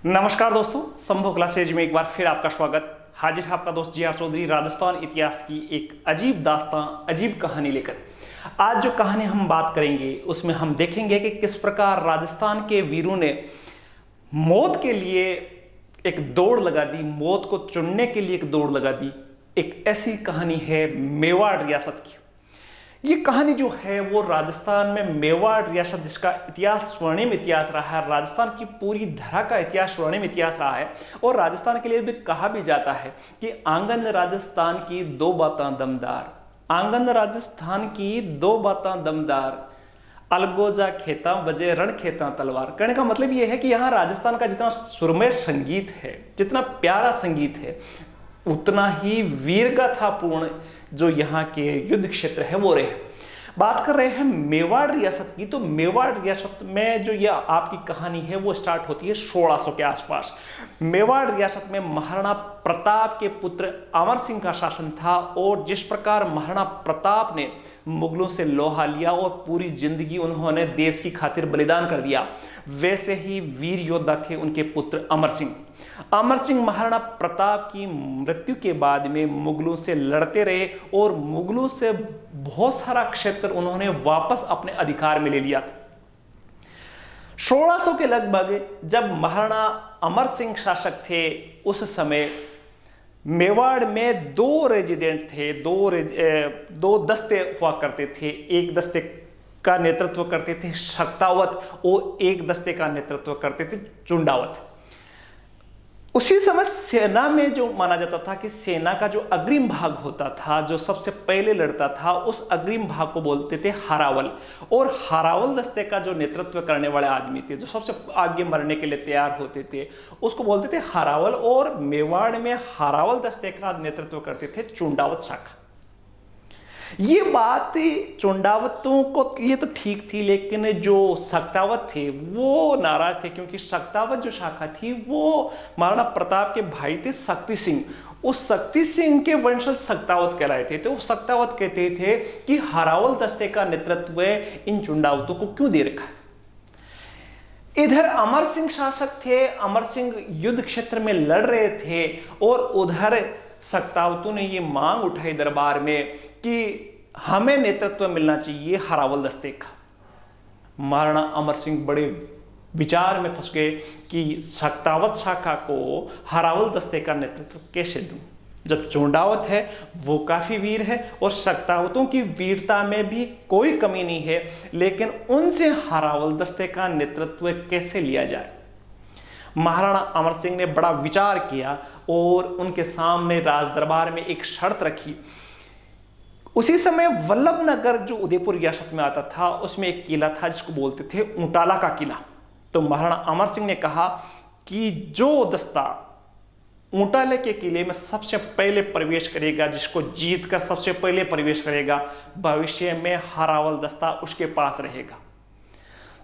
नमस्कार दोस्तों, संभव क्लासेज में एक बार फिर आपका स्वागत। हाजिर है आपका दोस्त जी.आर. चौधरी राजस्थान इतिहास की एक अजीब दास्तां, अजीब कहानी लेकर। आज जो कहानी हम बात करेंगे उसमें हम देखेंगे कि किस प्रकार राजस्थान के वीरों ने मौत के लिए एक दौड़ लगा दी, मौत को चुनने के लिए एक दौड़ लगा दी। एक ऐसी कहानी है मेवाड़ रियासत की। ये कहानी जो है वो राजस्थान में मेवाड़ रियासत, जिसका इतिहास स्वर्णिम इतिहास रहा है, राजस्थान की पूरी धरा का इतिहास स्वर्णिम इतिहास रहा है। और राजस्थान के लिए भी कहा भी जाता है कि आंगन राजस्थान की दो बातें दमदार, आंगन राजस्थान की दो बातें दमदार, अलगोजा खेता बजे रण खेता तलवार। कहने का मतलब यह है कि यहाँ राजस्थान का जितना सुरमय संगीत है, जितना प्यारा संगीत है, उतना ही वीरगाथापूर्ण जो यहाँ के युद्ध क्षेत्र है वो रहे। बात कर रहे हैं मेवाड़ रियासत की। तो मेवाड़ रियासत में जो यह आपकी कहानी है वो स्टार्ट होती है 1600 के आसपास। मेवाड़ रियासत में महाराणा प्रताप के पुत्र अमर सिंह का शासन था। और जिस प्रकार महाराणा प्रताप ने मुगलों से लोहा लिया और पूरी जिंदगी उन्होंने देश की खातिर बलिदान कर दिया, वैसे ही वीर योद्धा थे उनके पुत्र अमर सिंह। अमर सिंह महाराणा प्रताप की मृत्यु के बाद में मुगलों से लड़ते रहे और मुगलों से बहुत सारा क्षेत्र उन्होंने वापस अपने अधिकार में ले लिया था। 1600 के लगभग जब महाराणा अमर सिंह शासक थे, उस समय मेवाड़ में दो रेजिडेंट थे, दो दस्ते हुआ करते थे। एक दस्ते का नेतृत्व करते थे शक्तावत और एक दस्ते का नेतृत्व करते थे चुंडावत। उसी समय सेना में जो माना जाता था कि सेना का जो अग्रिम भाग होता था, जो सबसे पहले लड़ता था, उस अग्रिम भाग को बोलते थे हारावल। और हारावल दस्ते का जो नेतृत्व करने वाले आदमी थे, जो सबसे आगे मरने के लिए तैयार होते थे, उसको बोलते थे हारावल। और मेवाड़ में हारावल दस्ते का नेतृत्व करते थे चुंडावत शाखा। ये बात चुंडावतों को ये तो ठीक थी, लेकिन जो शक्तावत थे वो नाराज थे, क्योंकि शक्तावत जो शाखा थी वो महाराणा प्रताप के भाई थे शक्ति सिंह। उस शक्ति सिंह के वंशज शक्तावत कहलाए थे। तो वो शक्तावत कहते थे कि हारावल दस्ते का नेतृत्व इन चुंडावतों को क्यों दे रखा है। इधर अमर सिंह शासक थे, अमर सिंह युद्ध क्षेत्र में लड़ रहे थे, और उधर शक्तावतों ने ये मांग उठाई दरबार में कि हमें नेतृत्व मिलना चाहिए हारावल दस्ते का। महाराणा अमर सिंह बड़े विचार में फंस गए कि शक्तावत शाखा को हारावल दस्ते का नेतृत्व कैसे दूं, जब चुंडावत है वो काफी वीर है और शक्तावतों की वीरता में भी कोई कमी नहीं है, लेकिन उनसे हारावल दस्ते का नेतृत्व कैसे लिया जाए। महाराणा अमर सिंह ने बड़ा विचार किया और उनके सामने राज दरबार में एक शर्त रखी। उसी समय वल्लभनगर जो उदयपुर रियासत में आता था, उसमें एक किला था जिसको बोलते थे ऊंटाला का किला। तो महाराणा अमर सिंह ने कहा कि जो दस्ता ऊंटाले के किले में सबसे पहले प्रवेश करेगा, जिसको जीतकर सबसे पहले प्रवेश करेगा, भविष्य में हारावल दस्ता उसके पास रहेगा।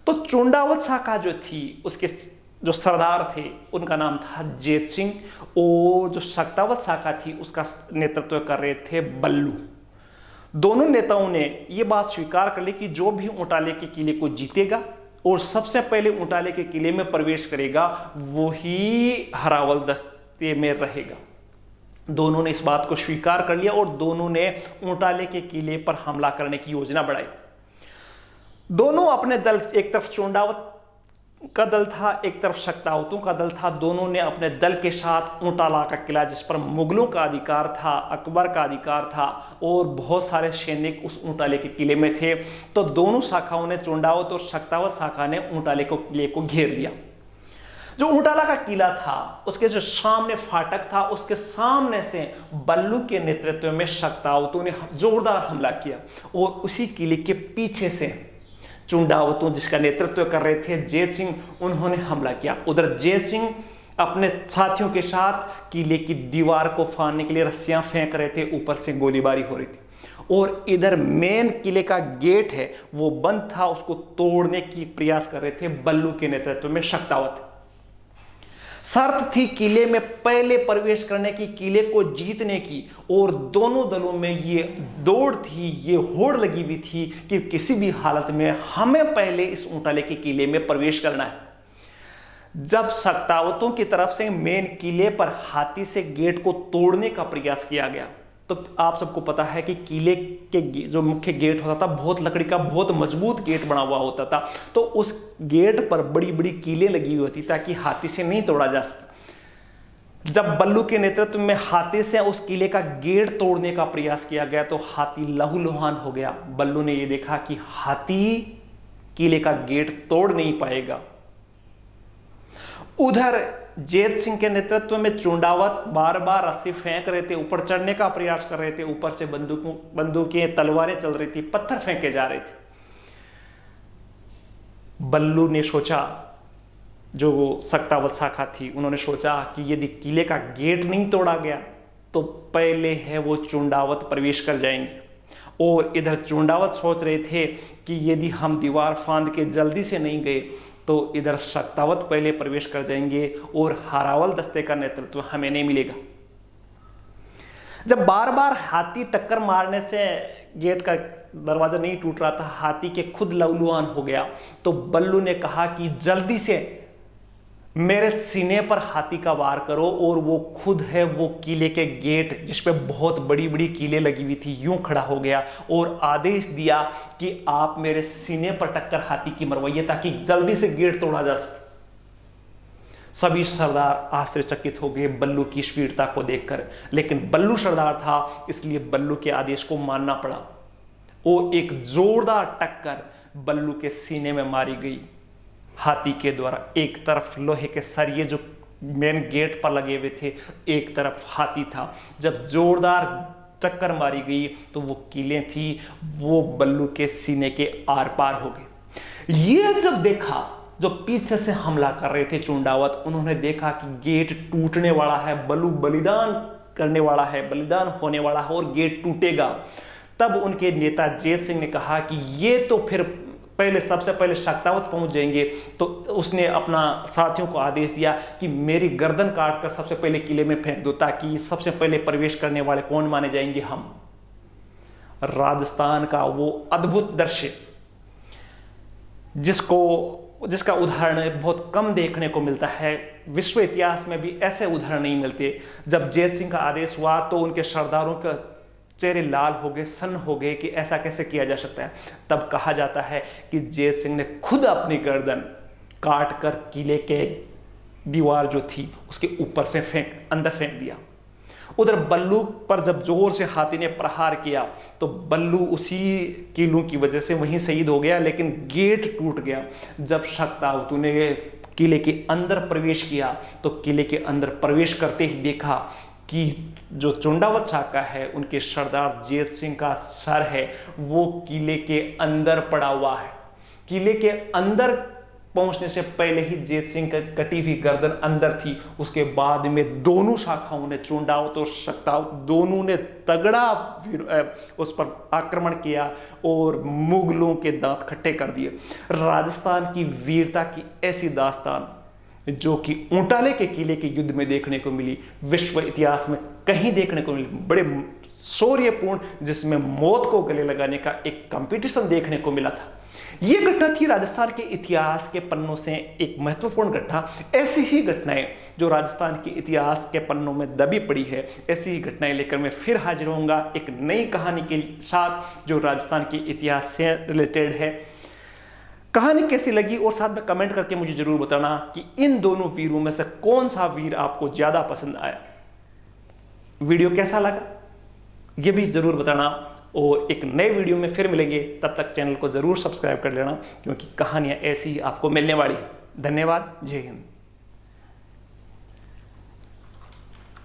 तो चुंडावत शाखा जो थी, उसके जो सरदार थे उनका नाम था जेत सिंह, और जो शक्तावत शाखा थी उसका नेतृत्व कर रहे थे बल्लू। दोनों नेताओं ने यह बात स्वीकार कर ली कि जो भी ऊंटाले के किले को जीतेगा और सबसे पहले ऊंटाले के किले में प्रवेश करेगा, वो ही हारावल दस्ते में रहेगा। दोनों ने इस बात को स्वीकार कर लिया और दोनों ने ऊंटाले के किले पर हमला करने की योजना बढ़ाई। दोनों अपने दल, एक तरफ चुंडावत का दल था, एक तरफ शक्तावतों का दल था, दोनों ने अपने दल के साथ ऊंटाला का किला, जिस पर मुगलों का अधिकार था, अकबर का अधिकार था और बहुत सारे सैनिक उस ऊंटाले के किले में थे, तो दोनों शाखाओं ने, चुंडावत और शक्तावत शाखा ने ऊंटाले को किले को घेर लिया। जो ऊंटाला का किला था, उसके जो सामने फाटक था, उसके सामने से बल्लू के नेतृत्व में शक्तावतों ने जोरदार हमला किया और उसी किले के पीछे से चुंडावतों, जिसका नेतृत्व कर रहे थे जेत सिंह, उन्होंने हमला किया। उधर जेत सिंह अपने साथियों के साथ किले की दीवार को फाड़ने के लिए रस्सियां फेंक रहे थे, ऊपर से गोलीबारी हो रही थी। और इधर मेन किले का गेट है वो बंद था, उसको तोड़ने की प्रयास कर रहे थे बल्लू के नेतृत्व में शक्तावत। शर्त थी किले में पहले प्रवेश करने की, किले को जीतने की, और दोनों दलों में ये दौड़ थी, ये होड़ लगी हुई थी कि किसी भी हालत में हमें पहले इस ऊंटाले के किले में प्रवेश करना है। जब सख्तावतों की तरफ से मेन किले पर हाथी से गेट को तोड़ने का प्रयास किया गया, तो आप सबको पता है कि किले के जो मुख्य गेट होता था बहुत लकड़ी का बहुत मजबूत गेट बना हुआ होता था, तो उस गेट पर बड़ी बड़ी कीलें लगी हुई होती ताकि हाथी से नहीं तोड़ा जा सके। जब बल्लू के नेतृत्व में हाथी से उस किले का गेट तोड़ने का प्रयास किया गया तो हाथी लहूलुहान हो गया। बल्लू ने यह देखा कि हाथी किले का गेट तोड़ नहीं पाएगा। उधर जैत सिंह के नेतृत्व में चुंडावत बार बार रस्सी फेंक रहे थे, ऊपर चढ़ने का प्रयास कर रहे थे, ऊपर से बंदूकें तलवारें चल रही थी, पत्थर फेंके जा रहे थे। बल्लू ने सोचा, जो सख्तावत शाखा थी उन्होंने सोचा कि यदि किले का गेट नहीं तोड़ा गया तो पहले है वो चुंडावत प्रवेश कर जाएंगे, और इधर चुंडावत सोच रहे थे कि यदि हम दीवार फांद के जल्दी से नहीं गए तो इधर सख्तावत पहले प्रवेश कर जाएंगे और हारावल दस्ते का नेतृत्व हमें नहीं मिलेगा। जब बार बार हाथी टक्कर मारने से गेट का दरवाजा नहीं टूट रहा था, हाथी के खुद लहूलुहान हो गया, तो बल्लू ने कहा कि जल्दी से मेरे सीने पर हाथी का वार करो, और वो खुद है वो किले के गेट जिसपे बहुत बड़ी बड़ी कीलें लगी हुई थी यूं खड़ा हो गया और आदेश दिया कि आप मेरे सीने पर टक्कर हाथी की मरवाइए ताकि जल्दी से गेट तोड़ा जा सके। सभी सरदार आश्चर्यचकित हो गए बल्लू की इस वीरता को देखकर, लेकिन बल्लू सरदार था इसलिए बल्लू के आदेश को मानना पड़ा, और एक जोरदार टक्कर बल्लू के सीने में मारी गई हाथी के द्वारा। एक तरफ लोहे के सरिये जो मेन गेट पर लगे हुए थे, एक तरफ हाथी था। जब जोरदार टक्कर मारी गई तो वो कीलें थी वो बल्लू के सीने के आर पार हो गए। ये जब देखा, जो पीछे से हमला कर रहे थे चुंडावत, उन्होंने देखा कि गेट टूटने वाला है, बल्लू बलिदान करने वाला है, बलिदान होने वाला है और गेट टूटेगा। तब उनके नेता जैत सिंह ने कहा कि ये तो फिर सबसे पहले सख्तावत पहुंच जाएंगे, तो उसने अपना साथियों को आदेश दिया कि मेरी गर्दन काटकर सबसे पहले किले में फेंक दो ताकि सबसे पहले प्रवेश करने वाले कौन माने जाएंगे, हम। राजस्थान का वो अद्भुत दृश्य जिसका उदाहरण बहुत कम देखने को मिलता है, विश्व इतिहास में भी ऐसे उदाहरण नहीं मिलते। जब जैत सिंह का आदेश हुआ तो उनके सरदारों का चेहरे लाल हो गए, सन्न हो गए कि ऐसा कैसे किया जा सकता है। तब कहा जाता है कि जैत सिंह ने खुद अपनी गर्दन काट कर किले के दीवार जो थी उसके ऊपर से अंदर फेंक दिया। उधर बल्लू पर जब जोर से हाथी ने प्रहार किया तो बल्लू उसी कीलों की वजह से वहीं शहीद हो गया, लेकिन गेट टूट गया। जब सख्तावतों ने किले के अंदर प्रवेश किया तो किले के अंदर प्रवेश करते ही देखा कि जो चुंडावत शाखा है उनके सरदार जैत सिंह का सर है वो किले के अंदर पड़ा हुआ है। किले के अंदर पहुंचने से पहले ही जैत सिंह का कटी हुई गर्दन अंदर थी। उसके बाद में दोनों शाखाओं ने, चुंडावत और सख्तावत दोनों ने तगड़ा उस पर आक्रमण किया और मुगलों के दांत खट्टे कर दिए। राजस्थान की वीरता की ऐसी दास्तान जो कि ऊंटाले के किले के युद्ध में देखने को मिली, विश्व इतिहास में कहीं देखने को मिली, बड़े शौर्यपूर्ण, जिसमें मौत को गले लगाने का एक कंपटीशन देखने को मिला था। यह घटना थी राजस्थान के इतिहास के पन्नों से एक महत्वपूर्ण घटना। ऐसी ही घटनाएं जो राजस्थान के इतिहास के पन्नों में दबी पड़ी है, ऐसी ही घटनाएं लेकर मैं फिर हाजिर होऊंगा एक नई कहानी के साथ जो राजस्थान के इतिहास से रिलेटेड है। कहानी कैसी लगी और साथ में कमेंट करके मुझे जरूर बताना कि इन दोनों वीरों में से कौन सा वीर आपको ज्यादा पसंद आया। वीडियो कैसा लगा ये भी जरूर बताना, और एक नए वीडियो में फिर मिलेंगे। तब तक चैनल को जरूर सब्सक्राइब कर लेना क्योंकि कहानियां ऐसी ही आपको मिलने वाली है। धन्यवाद। जय हिंद।